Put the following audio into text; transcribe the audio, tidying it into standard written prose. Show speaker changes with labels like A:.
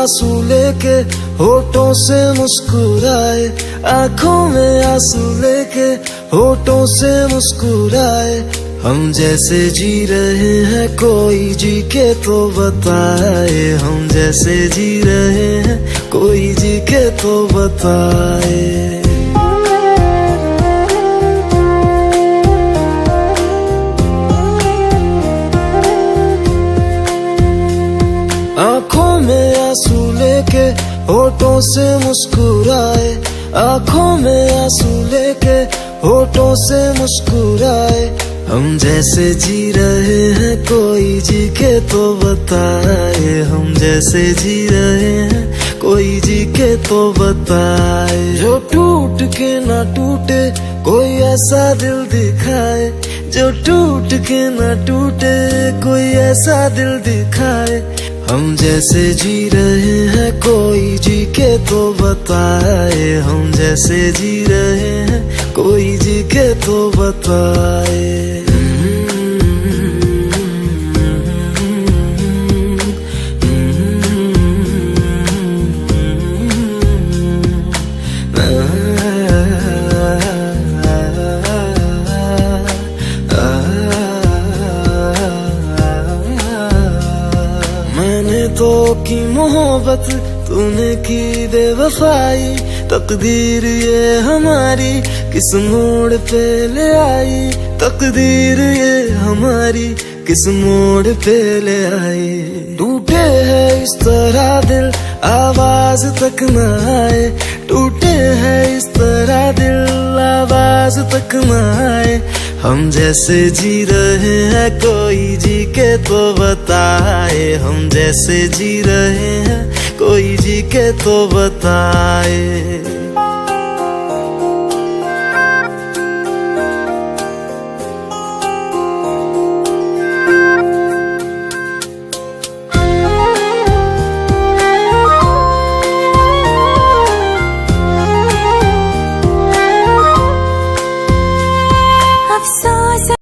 A: आंसू लेके होठों से मुस्कुराए, आंखों में आंसू लेके होठों से मुस्कुराए। हम जैसे जी रहे हैं कोई जी के तो बताए, हम जैसे जी रहे हैं कोई जी के तो बताए। आंखों में आंसू लेके होठों से मुस्कुराए, आंखों में आंसू लेके होठों से मुस्कुराए। हम जैसे जी रहे हैं कोई जी के तो बताए, हम जैसे जी रहे हैं कोई जी के तो बताए। जो टूट के ना टूटे कोई ऐसा दिल दिखाए, जो टूट के ना टूटे कोई ऐसा दिल दिखाए। हम जैसे जी रहे हैं कोई जी के तो बताए, हम जैसे जी रहे हैं कोई जी के तो बताए। मैंने तो की मोहब्बत, तूने की बेवफाई, तकदीर ये हमारी किस मोड़ पे ले आई, तकदीर ये हमारी किस मोड़ पे ले आई। टूटे है इस तरह दिल आवाज तक न आए, टूटे है इस तरह दिल आवाज तक न आए। हम जैसे जी रहे हैं कोई जी के तो बताए, हम जैसे जी रहे हैं कोई जी के तो बताए।